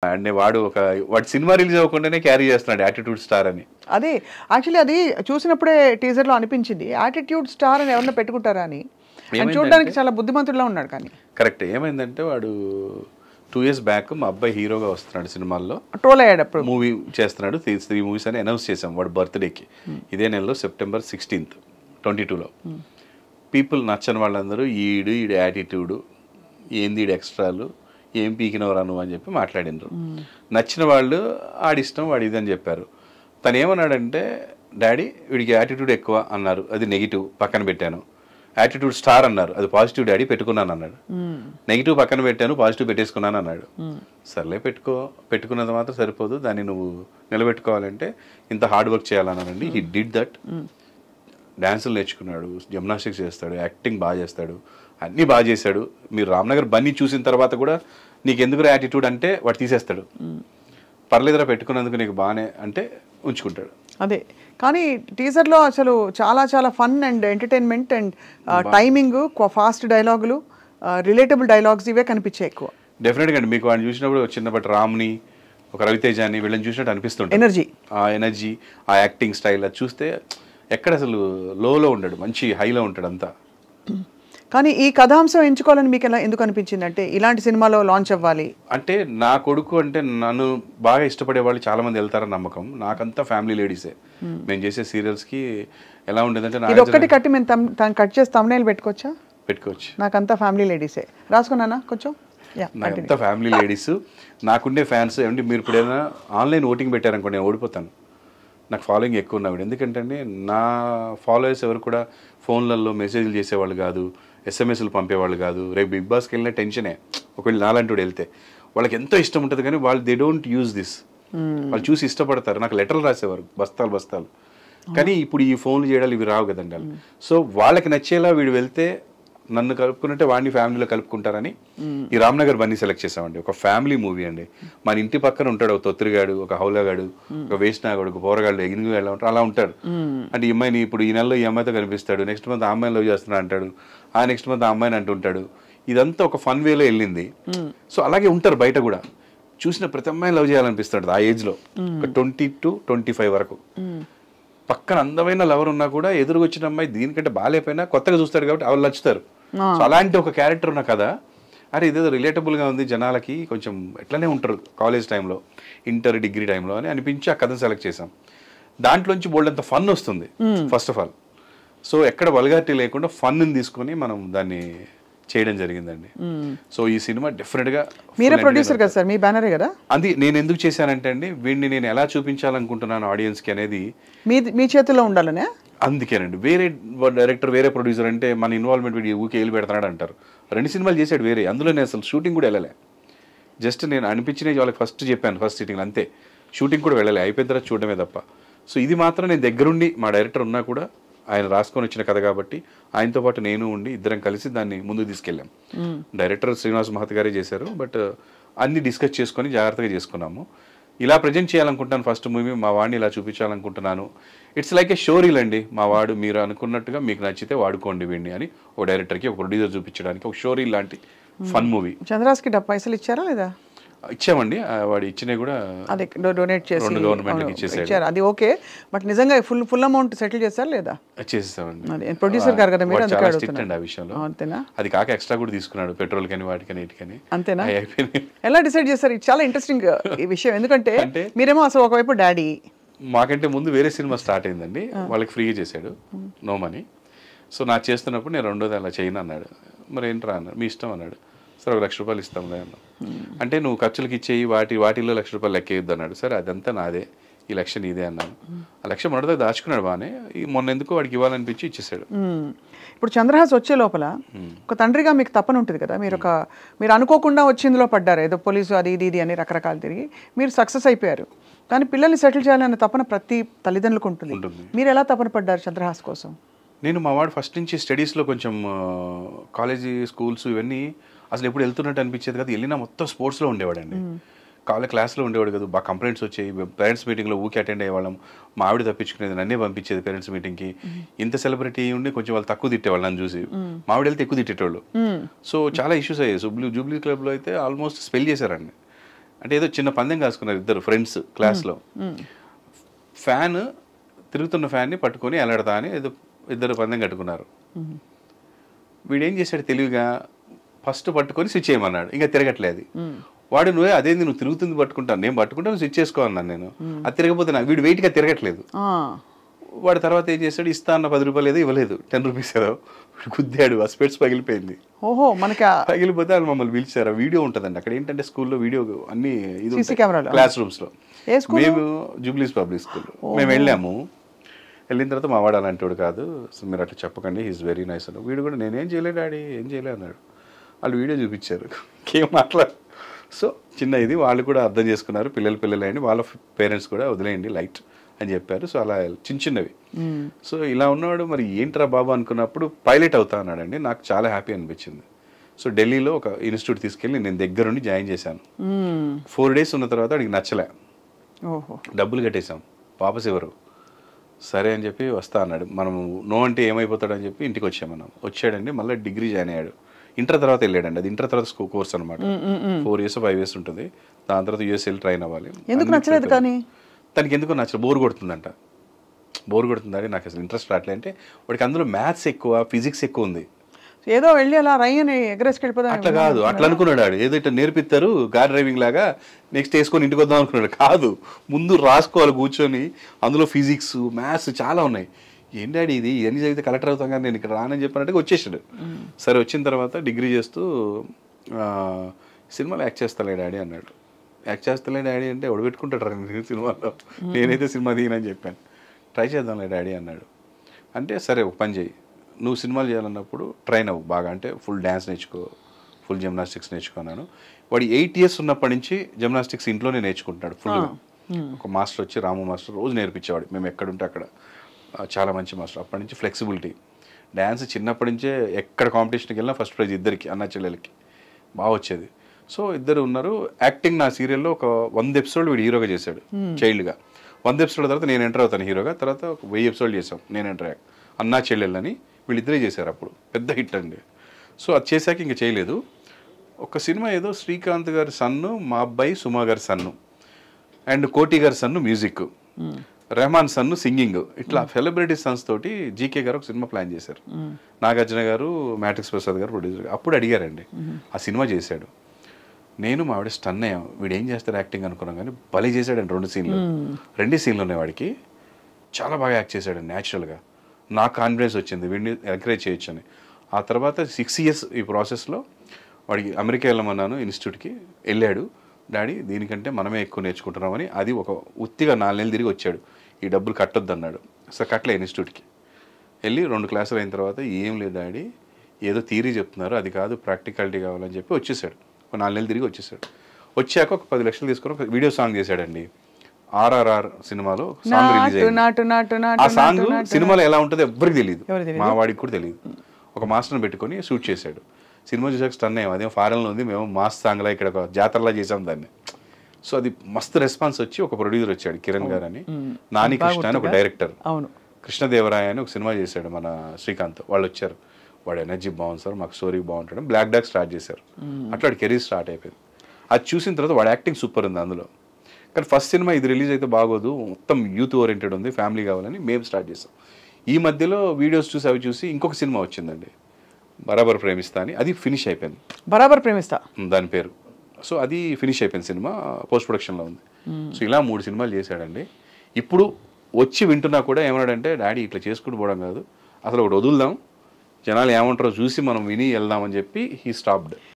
And వాడు cinema release అవ్వకుండానే carry చేస్తున్నాడు యాటిట్యూడ్ స్టార్ అని. అదే యాక్చువల్లీ అది చూసినప్పుడే టీజర్లో అనిపించింది యాటిట్యూడ్ స్టార్ అని ఎవరన్నా పెట్టుకుంటారా అని. చూడడానికి చాలా బుద్ధిమంతుడిలా ఉన్నాడు. కానీ కరెక్ట్ ఏమైందంటే వాడు 2 years బ్యాక్ మా అబ్బాయి హీరోగా వస్తున్నాడు సినిమాల్లో, ట్రోల్ అయ్యాడు. అప్పుడు మూవీ చేస్తున్నాడు, 3 movies అని అనౌన్స్ చేసాం వాడు బర్త్డేకి. ఇదే నెలలో September 16th 2022లో. పీపుల్ నచ్చని వాళ్ళందరూ ఈడు యాటిట్యూడ్ ఏంది, ఈడు ఎక్స్ట్రాలు ఏం పీకినవరా నువ్వు అని చెప్పి మాట్లాడినారు. నచ్చిన వాళ్ళు ఆడిష్టం వాడు ఇది అని చెప్పారు. తను ఏమన్నాడంటే డాడీ వీడికి యాటిట్యూడ్ ఎక్కువ అన్నారు, అది నెగిటివ్ పక్కన పెట్టాను. యాటిట్యూడ్ స్టార్ అన్నారు, అది పాజిటివ్ డాడీ పెట్టుకున్నాను అన్నాడు. నెగిటివ్ పక్కన పెట్టాను, పాజిటివ్ పెట్టేసుకున్నాను అన్నాడు. సర్లే పెట్టుకున్నది మాత్రం సరిపోదు, దాన్ని నువ్వు నిలబెట్టుకోవాలంటే ఇంత హార్డ్ వర్క్ చేయాలన్నానండి. He did that. డ్యాన్సులు నేర్చుకున్నాడు, జిమ్నాస్టిక్స్ చేస్తాడు, యాక్టింగ్ బాగా చేస్తాడు, అన్నీ బాగా చేశాడు. మీరు రామ్నగర్ బన్నీ చూసిన తర్వాత కూడా నీకు ఎందుకు యాటిట్యూడ్ అంటే వాడు తీసేస్తాడు. పర్లేదురా పెట్టుకున్నందుకు నీకు బాగానే అంటే ఉంచుకుంటాడు. అదే కానీ టీజర్లో అసలు చాలా చాలా fun and entertainment and timing, fast డైలాగులు, రిలేటబుల్ డైలాగ్స్ ఇవే కనిపించాయి ఎక్కువ. డెఫినెట్గా అండి. మీకు వాడిని చూసినప్పుడు చిన్నప్పటి రామ్ని, ఒక రవితేజాని వీళ్ళని చూసినట్టు అనిపిస్తుంటుంది. ఎనర్జీ, ఆ యాక్టింగ్ స్టైల్ అది చూస్తే ఎక్కడ అసలు లోలో ఉంటాడు, మంచి హైలో ఉంటాడు అంతా. కానీ ఈ కథాంశం ఎంచుకోవాలని మీకు ఎందుకు అనిపించింది? అంటే ఇలాంటి సినిమాలో లాంచ్ అవ్వాలి అంటే నా కొడుకు అంటే నన్ను బాగా ఇష్టపడే వాళ్ళు చాలా మంది వెళ్తారని నమ్మకం. నాకంతా ఫ్యామిలీ లేడీసే. మేము చేసే సీరియల్స్కి ఎలా ఉండేదంటే ఇది ఒక్కటి కట్టి మేము కట్ చేసి thumbnail పెట్టుకోవచ్చు. నాకంతా ఫ్యామిలీ లేడీసే. రాసుకున్నానా కొంచెం? నాకంతా ఫ్యామిలీ లేడీస్. నాకుండే ఫ్యాన్స్ ఏమంటే మీరు ఇప్పుడు ఏదైనా ఆన్లైన్ ఓటింగ్ పెట్టారనుకో నేను ఓడిపోతాను. నాకు ఫాలోయింగ్ ఎక్కువ ఉన్నవాడు. ఎందుకంటే నా ఫాలోయర్స్ ఎవరు కూడా ఫోన్లలో మెసేజ్లు చేసేవాళ్ళు కాదు, SMS పంపేవాళ్ళు కాదు. రేపు బిగ్ బాస్కి వెళ్ళిన టెన్షనే. ఒకవేళ నాలంటూ వెళ్తే వాళ్ళకి ఎంతో ఇష్టం ఉంటుంది, కానీ వాళ్ళు దే డోంట్ యూజ్ దిస్. వాళ్ళు చూసి ఇష్టపడతారు. నాకు లెటర్లు రాసేవారు బస్తాలు. కానీ ఇప్పుడు ఈ ఫోన్లు చేయడాలు ఇవి రావు కదండి. సో వాళ్ళకి నచ్చేలా వీడు వెళ్తే నన్ను కలుపుకున్నట్టే వాడిని ఫ్యామిలీలో కలుపుకుంటారని ఈ రామ్నగర్ బన్నీ సెలెక్ట్ చేసామండి. ఒక ఫ్యామిలీ మూవీ అండి. మన ఇంటి పక్కన ఉంటాడు ఒక తొత్తిరిగాడు, ఒక హౌలగాడు, ఒక వేసినాగాడు, ఒక పోరగాడు, ఎగిరిగా ఎలా ఉంటారు అలా ఉంటారు. అంటే ఈ అమ్మాయిని ఇప్పుడు ఈ నెలలో ఈ అమ్మాయితో కనిపిస్తాడు, నెక్స్ట్ మంత్ ఆ అమ్మాయిని లవ్ చేస్తున్నా అంటాడు, ఆ నెక్స్ట్ మంత్ ఆ అమ్మాయిని అంటుంటాడు. ఇదంతా ఒక ఫన్ వేలో వెళ్ళింది. సో అలాగే ఉంటారు బయట కూడా. చూసిన ప్రతి అమ్మాయిని లవ్ చేయాలనిపిస్తాడు ఆ ఏజ్లో, ఒక 20 to 25 వరకు. పక్కన అందమైన లవర్ ఉన్నా కూడా ఎదురుకొచ్చిన అమ్మాయి దీనికంటే బాగాలేపోయినా కొత్తగా చూస్తాడు కాబట్టి వాళ్ళు నచ్చుతారు. సో అలాంటి ఒక క్యారెక్టర్ ఉన్న కదా, అరే ఇదేదో రిలేటబుల్గా ఉంది, జనాలకి కొంచెం ఎట్లనే ఉంటారు కాలేజ్ టైంలో, ఇంటర్ డిగ్రీ టైంలో అని అనిపించి ఆ కథను సెలెక్ట్ చేసాం. దాంట్లోంచి బోల్డ్ అంత ఫన్ వస్తుంది ఫస్ట్ ఆఫ్ ఆల్. సో ఎక్కడ వల్గారిటీ లేకుండా ఫన్ని తీసుకొని మనం దాన్ని చేయడం జరిగిందండి. సో ఈ సినిమా డెఫినెట్గా మీరే ప్రొడ్యూసర్ కదా సార్, మీ బ్యానరే కదా. అది నేను ఎందుకు చేశానంటే అండి, వీడిని నేను ఎలా చూపించాలనుకుంటున్నాను ఆడియన్స్కి అనేది మీ చేతుల్లో ఉండాలనే. అందుకేనండి. వేరే డైరెక్టర్, వేరే ప్రొడ్యూసర్ అంటే మన ఇన్వాల్వ్మెంట్ వీడి ఊకే వెళ్ళి పెడతాడు అంటారు. 2 సినిమాలు చేశాడు వేరే, అందులో నేను అసలు షూటింగ్ కూడా వెళ్ళలే. జస్ట్ నేను అనిపించినవి వాళ్ళకి ఫస్ట్ చెప్పాను, ఫస్ట్ సిట్టింగ్లో అంతే. షూటింగ్ కూడా వెళ్ళలే, అయిపోయిన తర్వాత చూడడమే తప్ప. సో ఇది మాత్రం నేను దగ్గరుండి, మా డైరెక్టర్ ఉన్నా కూడా ఆయన రాసుకొని వచ్చిన కథ కాబట్టి ఆయనతో పాటు నేను ఉండి ఇద్దరం కలిసి దాన్ని ముందుకు తీసుకెళ్ళాం. డైరెక్టర్ శ్రీనివాస్ మహత్ గారే చేశారు, బట్ అన్ని డిస్కస్ చేసుకొని జాగ్రత్తగా చేసుకున్నాము. ఇలా ప్రజెంట్ చేయాలనుకుంటాను ఫస్ట్ మూవీ, మా వాడిని ఇలా చూపించాలనుకుంటున్నాను. ఇట్స్ లైక్ ఏ షోరీల్ అండి. మా వాడు మీరు అనుకున్నట్టుగా మీకు నచ్చితే వాడుకోండి వీడిని అని ఒక డైరెక్టర్కి, ఒక ప్రొడ్యూసర్ చూపించడానికి ఒక షోరీల్ లాంటి ఫన్ మూవీ. చంద్రాస్కి పైసలు ఇచ్చారా లేదా? ఇచ్చామండి. వాడు ఇచ్చినవి కూడా అదే డొనేట్ చేసి గవర్నమెంట్కి ఇచ్చేసారు. అది ఓకే, బట్ నిజంగా ఫుల్ అమౌంట్ సెటిల్ చేశారు లేదా? చేసేసామండి. ప్రొడ్యూసర్ గారు కదా మీరు, చాలా స్ట్రిక్ట్ అండి ఆ విషయంలో. అంతేనా? అది కాక ఎక్స్ట్రా కూడా తీసుకున్నాడు, పెట్రోల్ కానీ వాటికని ఇటుకని. అంతేనా? ఎలా డిసైడ్ చేస్తారు? ఇది చాలా ఇంట్రెస్టింగ్ ఈ విషయం. ఎందుకంటే మీరేమో అసలు ఒకవైపు డాడీ, మాకంటే ముందు వేరే సినిమా స్టార్ట్ అయిందండి, వాళ్ళకి ఫ్రీగా చేశాడు, నో మనీ. సో నాకు చేస్తున్నప్పుడు నేను రెండోది అలా చేయను అన్నాడు. మరి ఏంట్రా అన్నాడు, మీ ఇష్టం అన్నాడు. సరే ₹1,00,000 ఇస్తాంలే అన్నాడు. అంటే నువ్వు ఖర్చులకి ఇచ్చేయి, వాటిల్లో ₹1,00,000 లెక్కేయొద్దు అన్నాడు. సరే అదంతా నాదే, ఈ లక్ష్యం నీదే అన్నాను. ఆ లక్ష్యం మొదట దాచుకున్నాడు బాగానే, మొన్న ఎందుకు వాడికి ఇవ్వాలనిపించి ఇచ్చేసాడు. ఇప్పుడు చంద్రహాస్ వచ్చే లోపల ఒక తండ్రిగా మీకు తప్పన ఉంటుంది కదా, మీరు అనుకోకుండా వచ్చిందిలో పడ్డారు, ఏదో పోలీసు అది ఇది అని రకరకాలు తిరిగి మీరు సక్సెస్ అయిపోయారు. కానీ పిల్లల్ని సెటిల్ చేయాలన్న తపన ప్రతి తల్లిదండ్రులకు ఉంటుంది. మీరు ఎలా తపన పడ్డారు చంద్రహాస్ కోసం? నేను మా వాడు ఫస్ట్ నుంచి స్టడీస్లో కొంచెం కాలేజీ స్కూల్స్ ఇవన్నీ అసలు ఎప్పుడు వెళ్తున్నట్టు అనిపించేది కదా. వెళ్ళినా మొత్తం స్పోర్ట్స్లో ఉండేవాడండి. క్లాస్లో ఉండేవాడు కదా. బాగా కంప్లైంట్స్ వచ్చాయి. పేరెంట్స్ మీటింగ్లో ఊకి అటెండ్ అయ్యేవాళ్ళం. మా ఆవిడ తప్పించుకునేది, నన్నే పంపించేది పేరెంట్స్ మీటింగ్కి. ఇంత సెలబ్రిటీ ఉండి కొంచెం వాళ్ళు తక్కువ తిట్టేవాళ్ళు నన్ను చూసి. మా ఆవిడ వెళ్తే ఎక్కువ తిట్టేటోళ్ళు. సో చాలా ఇష్యూస్ అయ్యాయి. జూబ్లీ క్లబ్లో అయితే ఆల్మోస్ట్ స్పెల్ చేశారండి. అంటే ఏదో చిన్న పందెం కాసుకున్నారు ఇద్దరు ఫ్రెండ్స్ క్లాస్లో. ఫ్యాన్ తిరుగుతున్న ఫ్యాన్ని పట్టుకొని ఎలాడతా అని ఏదో ఇద్దరు పందెం కట్టుకున్నారు. వీడేం చేశాడు తెలివిగా ఫస్ట్ పట్టుకొని స్విచ్ చేయమన్నాడు, ఇంకా తిరగట్లేదు. వాడు నువ్వే అదేంది నువ్వు తిరుగుతుంది పట్టుకుంటాను, నేను పట్టుకుంటాను స్విచ్ చేసుకో అన్నాను నేను. అది తిరగపోతే నాకు వీడు వెయిట్గా తిరగట్లేదు. వాడు తర్వాత ఏం చేశాడు, ఇస్తా అన్న 10 రూపాయలు ఏదో ఇవ్వలేదు, 10 రూపీస్ ఏదో గుద్దాడు, ఆ స్పెట్స్ పగిలిపోయింది. ఓహో మనకి పగిలిపోతే వాళ్ళు మమ్మల్ని పిలిచారు. వీడియో ఉంటుందండి అక్కడ. ఏంటంటే స్కూల్లో వీడియో అన్ని సీసీ కెమెరాలు క్లాస్ రూమ్స్లో. మేము జూబ్లీస్ పబ్లిక్ స్కూల్ మేము వెళ్ళాము. వెళ్ళిన తర్వాత మా వాడు అలాంటి వాడు కాదు, సో మీరు అట్లా చెప్పకండి, హీస్ వెరీ నైస్ అన్నాడు. వీడు కూడా నేనేం చేయలేదు డాడీ, ఏం చేయలేదు అన్నాడు. వాళ్ళు వీడియో చూపించారు, ఏం మాట్లాడు. సో చిన్న ఇది వాళ్ళు కూడా అర్థం చేసుకున్నారు, పిల్లలు వాళ్ళ పేరెంట్స్ కూడా వదిలేయండి లైట్ అని చెప్పారు. సో అలా చిన్నవి. సో ఇలా ఉన్నవాడు మరి ఏంట్రా బాబు అనుకున్నప్పుడు పైలట్ అవుతా అన్నాడండి. నాకు చాలా హ్యాపీ అనిపించింది. సో ఢిల్లీలో ఒక ఇన్స్టిట్యూట్ తీసుకెళ్ళి నేను దగ్గరుండి జాయిన్ చేశాను. 4 days ఉన్న తర్వాత వాడికి నచ్చలే, డబ్బులు కట్టేశాం, వాపస్ ఎవరు సరే అని చెప్పి వస్తా అన్నాడు. మనం నో అంటే ఏమైపోతాడని చెప్పి ఇంటికి వచ్చామన్నాం. వచ్చాడండి, మళ్ళీ డిగ్రీ జాయిన్ అయ్యాడు. ఇంటర్ తర్వాత వెళ్ళాడండి. అది ఇంటర్ తర్వాత కోర్స్ అనమాట. 4 years 5 years ఉంటుంది. దాని తర్వాత యూఎస్ వెళ్ళి ట్రైన్ అవ్వాలి. ఎందుకు నచ్చలేదు కానీ తనకి ఎందుకో నచ్చలేదు, బోర్ కొడుతుందంట. బోర్ కొడుతుందని నాకు అసలు ఇంట్రెస్ట్ రావట్లే. అంటే వాడికి అందులో మ్యాథ్స్ ఎక్కువ, ఫిజిక్స్ ఎక్కువ ఉంది. ఏదో వెళ్ళి అలా రయ్యని ఎగరేసుకెళ్ళిపోదా. అట్లా కాదు, అట్లా అనుకున్నాడు వాడు. ఏదో ఇట్లా నేర్పిస్తారు కార్ డ్రైవింగ్ లాగా, నెక్స్ట్ వేసుకొని ఇంటికి వద్దాం అనుకున్నాడు. కాదు, ముందు రాసుకోవాలి కూర్చొని, అందులో ఫిజిక్స్ మ్యాథ్స్ చాలా ఉన్నాయి. ఏం డాడీ ఇది, ఇవన్నీ చదివితే కలెక్టర్ అవుతాం కానీ నేను ఇక్కడ రానని చెప్పినట్టుగా వచ్చేసాడు. సరే వచ్చిన తర్వాత డిగ్రీ చేస్తూ సినిమాలో యాక్ట్ చేస్తాలే డాడీ అన్నాడు. యాక్ట్ చేస్తలే డాడీ అంటే ఎవడు పెట్టుకుంటాడు సినిమాలో, నేనైతే సినిమా దిగనని చెప్పాను. ట్రై చేద్దాంలే డాడీ అన్నాడు. అంటే సరే ఒక పని చేయి, నువ్వు సినిమాలు చేయాలన్నప్పుడు ట్రైన్ అవ్వు బాగా, అంటే ఫుల్ డ్యాన్స్ నేర్చుకో, ఫుల్ జిమ్నాస్టిక్స్ నేర్చుకున్నాను. వాడు 8 years ఉన్నప్పటి నుంచి జిమ్నాస్టిక్స్ ఇంట్లోనే నేర్చుకుంటున్నాడు ఫుల్గా. ఒక మాస్టర్ వచ్చి రాము మాస్టర్ రోజు నేర్పించేవాడు, మేము ఎక్కడుంటే అక్కడ. చాలా మంచి మాస్టర్. అప్పటి నుంచి ఫ్లెక్సిబిలిటీ, డ్యాన్స్ చిన్నప్పటి నుంచే ఎక్కడ కాంపిటీషన్కి వెళ్ళినా ఫస్ట్ ప్రైజ్ ఇద్దరికి, అన్న చెల్లెలకి బాగా వచ్చేది. సో ఇద్దరు ఉన్నారు. యాక్టింగ్ నా సీరియల్లో ఒక 100 episodes వీడు హీరోగా చేశాడు చైల్డ్గా. 100 episodes తర్వాత నేను ఎంటర్ అవుతాను హీరోగా. తర్వాత ఒక 1000 episodes చేసాం నేను ఎంటర్ అయ్యాక. అన్నా చెల్లెళ్ళని వీళ్ళిద్దరే చేశారు, అప్పుడు పెద్ద హిట్ అండి. సో అది చేశాక ఇంకా చేయలేదు. ఒక సినిమా ఏదో శ్రీకాంత్ గారి సన్ను, మా అబ్బాయి సుమా గారి సన్ను, అండ్ కోటి గారి సన్ను మ్యూజిక్, రెహమాన్ సన్ను సింగింగ్, ఇట్లా సెలబ్రిటీ సన్స్ తోటి జీకే గారు ఒక సినిమా ప్లాన్ చేశారు. నాగార్జున గారు, మ్యాట్రిక్స్ ప్రసాద్ గారు ప్రొడ్యూసర్. అప్పుడు అడిగారండి, ఆ సినిమా చేశాడు. నేను మా ఆవిడ స్టన్ అయ్యాం, వీడు ఏం చేస్తాడు యాక్టింగ్ అనుకున్నాం, కానీ భలే చేశాడండి. 2 సీన్లు ఉన్నాయి వాడికి, చాలా బాగా యాక్ట్ చేశాడు న్యాచురల్గా. నాకు కాన్ఫిడెన్స్ వచ్చింది వీడిని ఎంకరేజ్ చేయొచ్చు అని. ఆ తర్వాత 6 years ఈ ప్రాసెస్లో వాడికి అమెరికా వెళ్ళమన్నాను, ఇన్స్టిట్యూట్కి వెళ్ళాడు. డాడీ దీనికంటే మనమే ఎక్కువ నేర్చుకుంటున్నామని, అది ఒక ఉత్తిగా 4 నెలలు తిరిగి వచ్చాడు. ఈ డబ్బులు కట్టొద్దు అన్నాడు. సో కట్టలే ఇన్స్టిట్యూట్కి వెళ్ళి 2 classes అయిన తర్వాత, ఏం లేదు డాడీ ఏదో థియరీ చెప్తున్నారు, అది కాదు ప్రాక్టికాలిటీ కావాలని చెప్పి వచ్చేసాడు. ఒక 4 నెలలు తిరిగి వచ్చేసాడు. వచ్చాక ఒక 10 లక్షలు తీసుకొని ఒక వీడియో సాంగ్ చేశాడండి. RRR సినిమాలో సాంగ్ రిలీజ్ అయింది. ఆ సాంగ్ సినిమాలో ఎలా ఉంటుందో ఎవరికి తెలియదు, మా వాడికి కూడా తెలియదు. ఒక మాస్టర్ని పెట్టుకొని షూట్ చేశాడు. సినిమా చూసాక స్టన్ అయ్యాం, అదేం ఫారెన్లో ఉంది, మేము మాస్ సాంగ్లా ఇక్కడ ఒక జాతరలా చేసాం దాన్ని. సో అది మస్తు రెస్పాన్స్ వచ్చి ఒక ప్రొడ్యూసర్ వచ్చాడు కిరణ్ గారు అని, నాని కృష్ణ అని ఒక డైరెక్టర్, కృష్ణదేవరాయ అని ఒక సినిమా చేశాడు మన శ్రీకాంత్, వాళ్ళు వచ్చారు. వాడు ఎనర్జీ బాగుంది సార్, మాకు స్టోరీ బాగుంటాడు, బ్లాక్ డాగ్ స్టార్ట్ చేశారు. అట్లా వాడి కెరీర్ స్టార్ట్ అయిపోయింది. అది చూసిన తర్వాత వాడు యాక్టింగ్ సూపర్ ఉంది అందులో. కానీ ఫస్ట్ సినిమా ఇది రిలీజ్ అయితే బాగోదు, మొత్తం యూత్ ఓరియంటెడ్ ఉంది, ఫ్యామిలీ కావాలని మేము స్టార్ట్ చేసాం. ఈ మధ్యలో వీడియోస్ చూసి అవి చూసి ఇంకొక సినిమా వచ్చిందండి, బరాబర్ ప్రేమిస్తా అని. అది ఫినిష్ అయిపోయింది, బరాబర్ ప్రేమిస్తా దాని పేరు. సో అది ఫినిష్ అయిపోయింది, సినిమా పోస్ట్ ప్రొడక్షన్లో ఉంది. సో ఇలా 3 సినిమాలు చేశాడండి. ఇప్పుడు వచ్చి వింటున్నా కూడా ఏమన్నాడంటే, డాడీ ఇట్లా చేసుకుంటూ పోవడం కాదు, అసలు ఒకటి వదులుదాం, జనాలు ఏమంటారో చూసి మనం విని వెళ్దామని చెప్పి హీ స్టాప్డ్.